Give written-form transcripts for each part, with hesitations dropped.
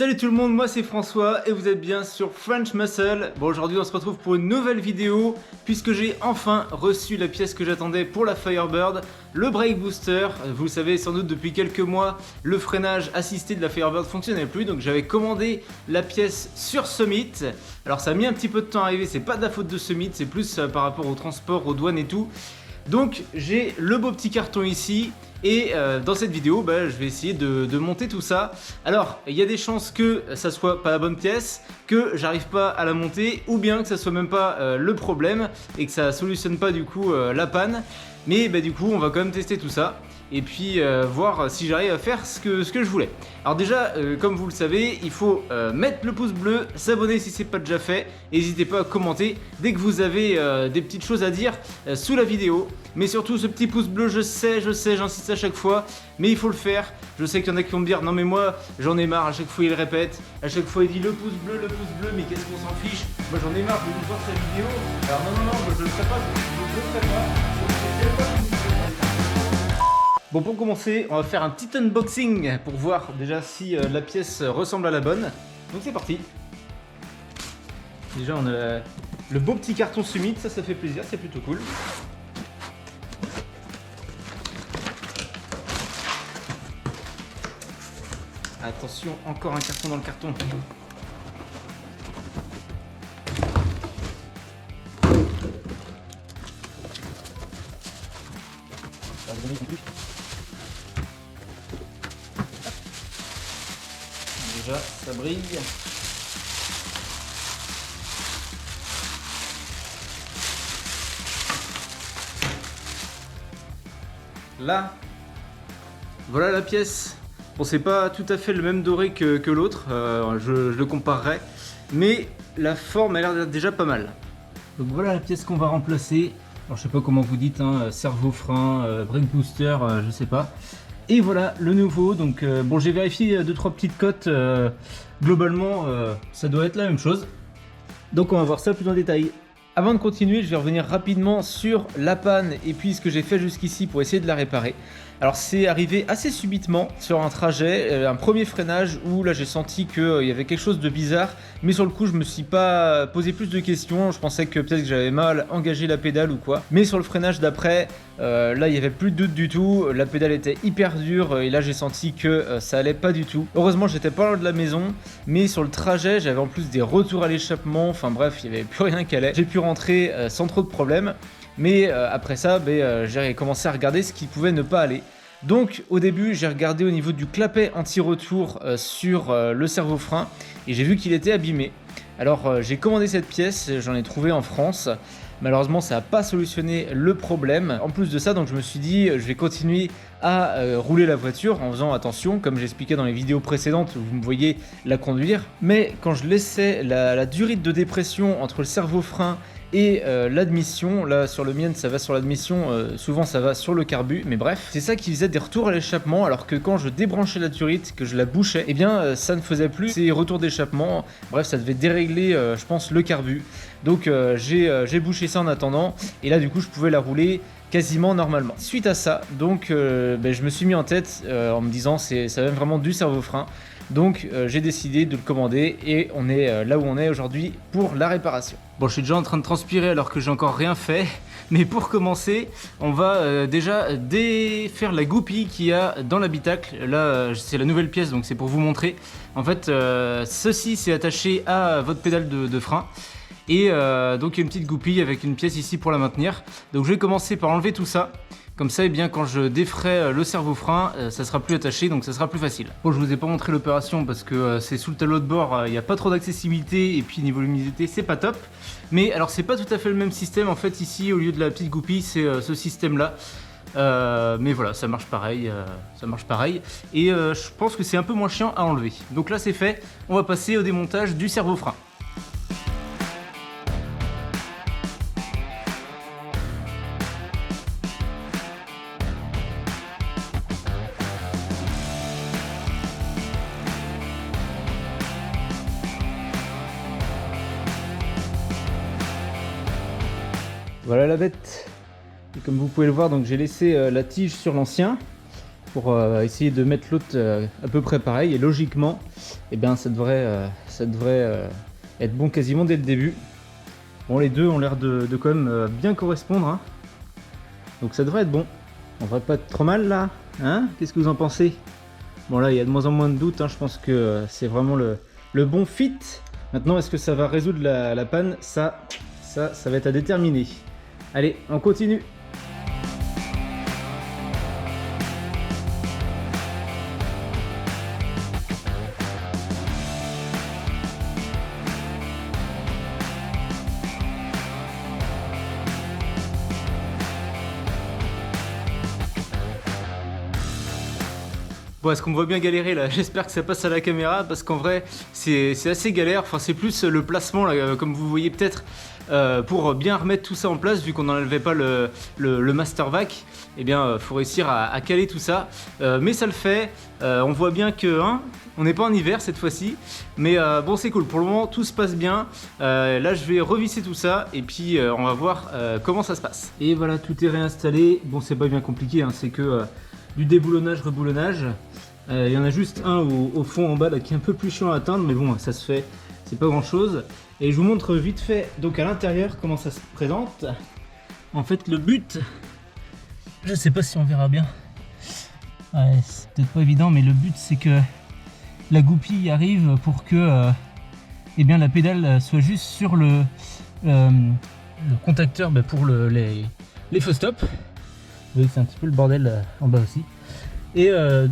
Salut tout le monde, moi c'est François et vous êtes bien sur French Muscle. Bon, aujourd'hui on se retrouve pour une nouvelle vidéo puisque j'ai enfin reçu la pièce que j'attendais pour la Firebird, le Brake Booster. Vous le savez sans doute depuis quelques mois, le freinage assisté de la Firebird fonctionnait plus, donc j'avais commandé la pièce sur Summit. Alors ça a mis un petit peu de temps à arriver, c'est pas de la faute de Summit, c'est plus par rapport au transport, aux douanes et tout. Donc j'ai le beau petit carton ici. Et dans cette vidéo, je vais essayer de monter tout ça. Alors, il y a des chances que ça soit pas la bonne pièce, que j'arrive pas à la monter, ou bien que ça soit même pas le problème et que ça solutionne pas du coup la panne. Mais du coup, on va quand même tester tout ça et puis voir si j'arrive à faire ce que je voulais. Alors déjà, comme vous le savez, il faut mettre le pouce bleu, s'abonner si c'est pas déjà fait, n'hésitez pas à commenter dès que vous avez des petites choses à dire sous la vidéo. Mais surtout ce petit pouce bleu, je sais, j'insiste à chaque fois, mais il faut le faire. Je sais qu'il y en a qui vont me dire non mais moi j'en ai marre, à chaque fois il répète, à chaque fois il dit le pouce bleu, mais qu'est-ce qu'on s'en fiche? Moi j'en ai marre de voir sa vidéo. Alors non, moi je le ferai pas, je le ferai pas. Bon, pour commencer, on va faire un petit unboxing pour voir déjà si la pièce ressemble à la bonne. Donc c'est parti. Déjà on a le beau petit carton Summit, ça fait plaisir, c'est plutôt cool. Attention, encore un carton dans le carton. Déjà, ça brille. Là, voilà la pièce. Bon, c'est pas tout à fait le même doré que l'autre, je le comparerai, mais la forme a l'air d'être déjà pas mal. Donc voilà la pièce qu'on va remplacer. Alors je sais pas comment vous dites, servo-frein, brake booster, je sais pas. Et voilà le nouveau. Donc bon, j'ai vérifié 2-3 petites cotes. Globalement, ça doit être la même chose. Donc on va voir ça plus en détail. Avant de continuer, je vais revenir rapidement sur la panne et puis ce que j'ai fait jusqu'ici pour essayer de la réparer. Alors c'est arrivé assez subitement sur un trajet, un premier freinage où là j'ai senti qu'il y avait quelque chose de bizarre, mais sur le coup je me suis pas posé plus de questions, je pensais que peut-être que j'avais mal engagé la pédale ou quoi. Mais sur le freinage d'après, là il y avait plus de doute du tout, la pédale était hyper dure et là j'ai senti que ça allait pas du tout. Heureusement j'étais pas loin de la maison, mais sur le trajet j'avais en plus des retours à l'échappement, enfin bref il y avait plus rien qui allait. J'ai pu rentrer sans trop de problèmes. Mais après ça, j'ai commencé à regarder ce qui pouvait ne pas aller. Donc au début, j'ai regardé au niveau du clapet anti-retour sur le servo-frein et j'ai vu qu'il était abîmé. Alors j'ai commandé cette pièce, j'en ai trouvé en France. Malheureusement, ça n'a pas solutionné le problème. En plus de ça, donc je me suis dit, je vais continuer à rouler la voiture en faisant attention, comme j'expliquais dans les vidéos précédentes où vous me voyez la conduire. Mais quand je laissais la durée de dépression entre le servo-frein et l'admission, là sur le mien ça va sur l'admission, souvent ça va sur le carbu, mais bref, c'est ça qui faisait des retours à l'échappement, alors que quand je débranchais la turite, que je la bouchais, ça ne faisait plus ces retours d'échappement. Bref, ça devait dérégler je pense le carbu. Donc j'ai bouché ça en attendant, et là du coup je pouvais la rouler quasiment normalement. Suite à ça, donc je me suis mis en tête en me disant ça vient vraiment du servo-frein. Donc j'ai décidé de le commander et on est là où on est aujourd'hui pour la réparation. Bon, je suis déjà en train de transpirer alors que j'ai encore rien fait. Mais pour commencer, on va déjà défaire la goupille qu'il y a dans l'habitacle. Là, c'est la nouvelle pièce, donc c'est pour vous montrer. En fait, ceci c'est attaché à votre pédale de frein. Et donc il y a une petite goupille avec une pièce ici pour la maintenir. Donc je vais commencer par enlever tout ça. Comme ça, quand je déferai le servo-frein, ça sera plus attaché, donc ça sera plus facile. Bon, je vous ai pas montré l'opération parce que c'est sous le tableau de bord, il n'y a pas trop d'accessibilité et puis niveau luminosité, c'est pas top. Mais alors, c'est pas tout à fait le même système. En fait, ici, au lieu de la petite goupille, c'est ce système-là. Mais voilà, ça marche pareil. Et je pense que c'est un peu moins chiant à enlever. Donc là, c'est fait. On va passer au démontage du servo-frein. Voilà la bête. Et comme vous pouvez le voir, donc j'ai laissé la tige sur l'ancien. pour essayer de mettre l'autre à peu près pareil. Et logiquement, eh bien, ça devrait être bon quasiment dès le début. Bon, les deux ont l'air de quand même bien correspondre, hein. Donc ça devrait être bon. On devrait pas être trop mal là, hein? Qu'est-ce que vous en pensez? Bon, là il y a de moins en moins de doutes, hein. Je pense que c'est vraiment le bon fit. Maintenant, est-ce que ça va résoudre la panne? Ça va être à déterminer. Allez, on continue. Bon, est-ce qu'on me voit bien galérer là? J'espère que ça passe à la caméra parce qu'en vrai c'est assez galère. Enfin, c'est plus le placement là, comme vous voyez peut-être, pour bien remettre tout ça en place vu qu'on n'enlevait pas le master vac. Eh bien, faut réussir à caler tout ça, mais ça le fait. On voit bien que on n'est pas en hiver cette fois-ci, mais bon, c'est cool. Pour le moment tout se passe bien. Là je vais revisser tout ça et puis on va voir comment ça se passe. Et voilà, tout est réinstallé. Bon, c'est pas bien compliqué, hein, c'est que du déboulonnage, reboulonnage. Il y en a juste un au fond en bas là, qui est un peu plus chiant à atteindre, mais bon, ça se fait, c'est pas grand chose. Et je vous montre vite fait donc à l'intérieur comment ça se présente. En fait, le but, je sais pas si on verra bien, ouais, c'est peut-être pas évident, mais le but c'est que la goupille arrive pour que eh bien, la pédale soit juste sur le contacteur pour les feux stop. Vous voyez que c'est un petit peu le bordel en bas aussi. Et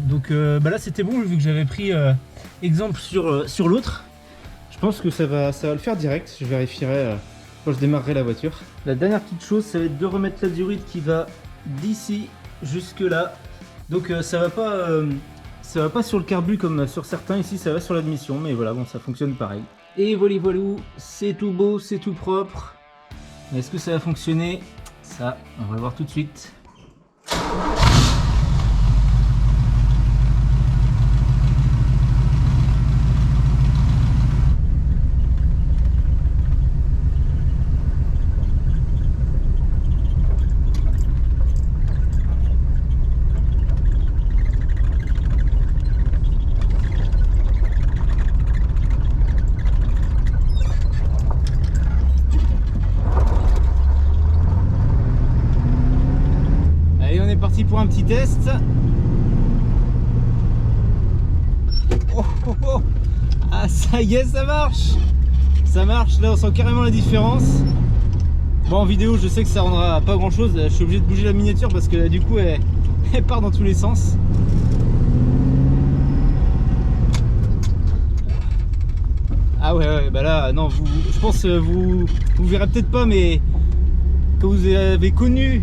donc là c'était bon vu que j'avais pris exemple sur l'autre. Je pense que ça va le faire direct. Je vérifierai quand je démarrerai la voiture. La dernière petite chose, ça va être de remettre la durite qui va d'ici jusque là. Donc ça va pas sur le carbu comme sur certains. Ici ça va sur l'admission, mais voilà, bon, ça fonctionne pareil. Et voilà, c'est tout beau, c'est tout propre. Mais est-ce que ça va fonctionner? Ça, on va le voir tout de suite. Pour un petit test. Oh. Ah, ça y est, ça marche. Ça marche, là on sent carrément la différence. Bon, en vidéo je sais que ça rendra pas grand chose. Je suis obligé de bouger la miniature parce que du coup elle part dans tous les sens. Ah ouais, bah là non, je pense vous verrez peut-être pas, mais quand vous avez connu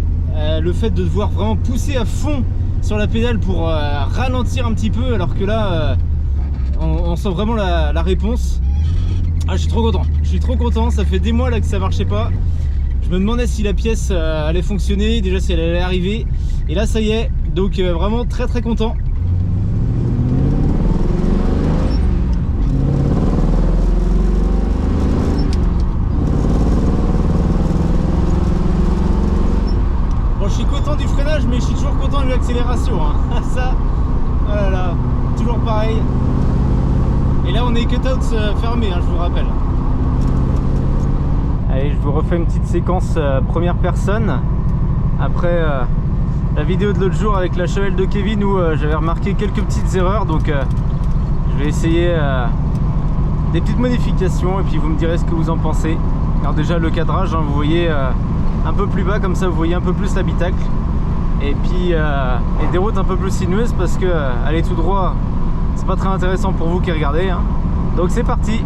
le fait de devoir vraiment pousser à fond sur la pédale pour ralentir un petit peu, alors que là on sent vraiment la réponse. Ah, je suis trop content, ça fait des mois là que ça marchait pas. Je me demandais si la pièce allait fonctionner, déjà si elle allait arriver, et là ça y est, donc vraiment très content. Je suis content du freinage, mais je suis toujours content de l'accélération, hein. Ça, oh là là, toujours pareil. Et là on est cut-out fermé, hein, je vous rappelle. Allez, je vous refais une petite séquence première personne. Après la vidéo de l'autre jour avec la Chevelle de Kevin où j'avais remarqué quelques petites erreurs, donc je vais essayer des petites modifications et puis vous me direz ce que vous en pensez. Alors déjà le cadrage, hein, vous voyez un peu plus bas, comme ça vous voyez un peu plus l'habitacle, et puis et des routes un peu plus sinueuses parce que aller tout droit c'est pas très intéressant pour vous qui regardez, hein. Donc c'est parti.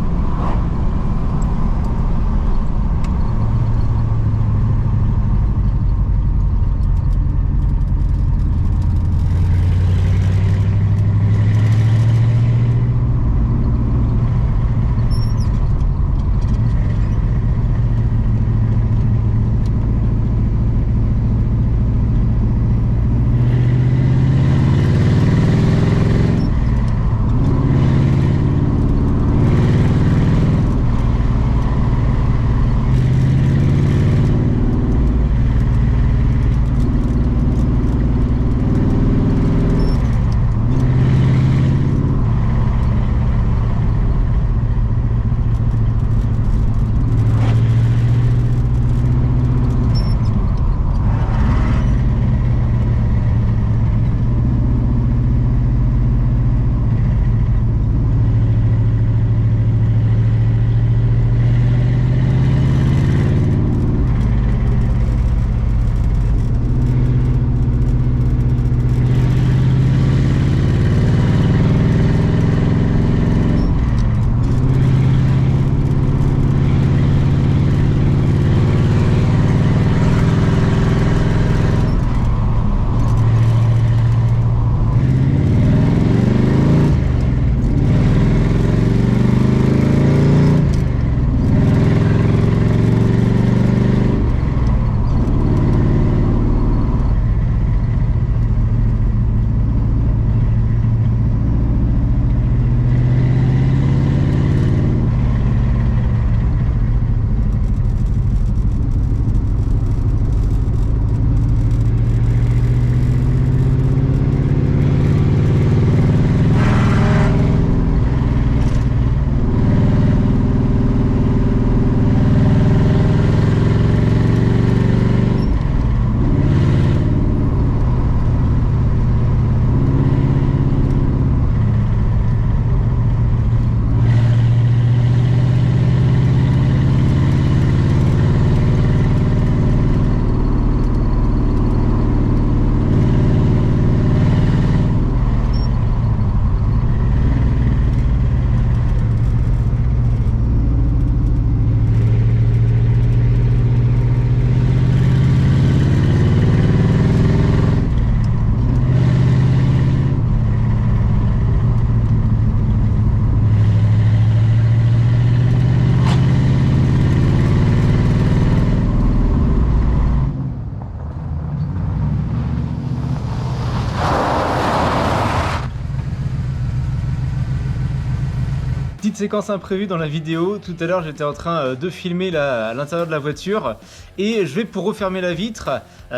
Petite séquence imprévue dans la vidéo, tout à l'heure j'étais en train de filmer à l'intérieur de la voiture et je vais pour refermer la vitre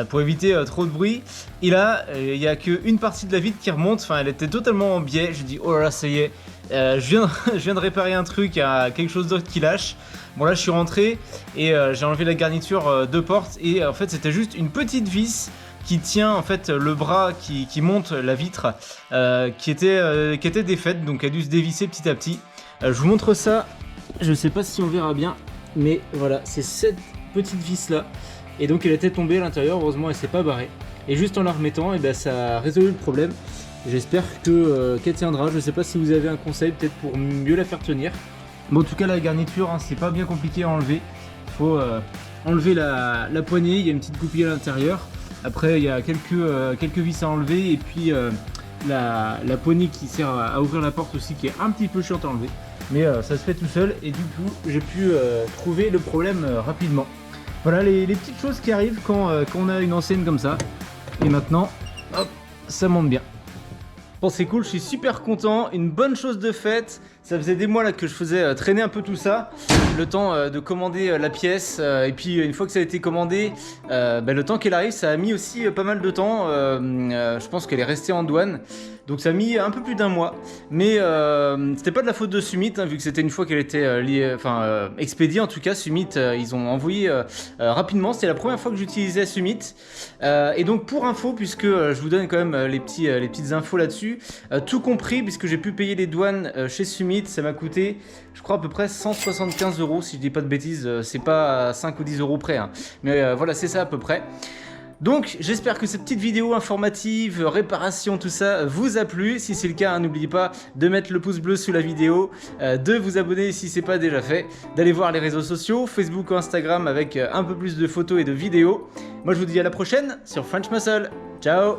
pour éviter trop de bruit et là il n'y a qu'une partie de la vitre qui remonte, enfin elle était totalement en biais, je dis oh là là ça y est, je viens de réparer un truc, il y a quelque chose d'autre qui lâche. Bon là je suis rentré et j'ai enlevé la garniture de porte et en fait c'était juste une petite vis qui tient en fait le bras qui monte la vitre qui était défaite, donc elle a dû se dévisser petit à petit. Je vous montre ça, je sais pas si on verra bien, mais voilà, c'est cette petite vis là. Et donc elle était tombée à l'intérieur, heureusement elle s'est pas barrée. Et juste en la remettant, et ben, ça a résolu le problème. J'espère qu'elle tiendra, je sais pas si vous avez un conseil peut-être pour mieux la faire tenir. Bon en tout cas la garniture, hein, c'est pas bien compliqué à enlever. Il faut enlever la poignée, il y a une petite goupille à l'intérieur. Après il y a quelques vis à enlever et puis la poignée qui sert à ouvrir la porte aussi qui est un petit peu chiante à enlever. Mais ça se fait tout seul et du coup j'ai pu trouver le problème rapidement. Voilà les petites choses qui arrivent quand on a une enseigne comme ça. Et maintenant, hop, ça monte bien. Bon c'est cool, je suis super content, une bonne chose de faite. Ça faisait des mois là que je faisais traîner un peu tout ça, le temps de commander la pièce et puis une fois que ça a été commandé, le temps qu'elle arrive ça a mis aussi pas mal de temps, je pense qu'elle est restée en douane, donc ça a mis un peu plus d'un mois, mais c'était pas de la faute de Summit, hein, vu que c'était une fois qu'elle était expédiée en tout cas. Summit ils ont envoyé rapidement, c'était la première fois que j'utilisais Summit et donc pour info, puisque je vous donne quand même les petites infos là-dessus, tout compris puisque j'ai pu payer les douanes chez Summit. Ça m'a coûté, je crois, à peu près 175 €, si je dis pas de bêtises, c'est pas à 5 ou 10 € près, hein. Mais voilà, c'est ça à peu près. Donc j'espère que cette petite vidéo informative, réparation, tout ça vous a plu. Si c'est le cas, hein, n'oubliez pas de mettre le pouce bleu sous la vidéo, de vous abonner si c'est pas déjà fait, d'aller voir les réseaux sociaux, Facebook ou Instagram avec un peu plus de photos et de vidéos. Moi je vous dis à la prochaine sur French Muscle. Ciao.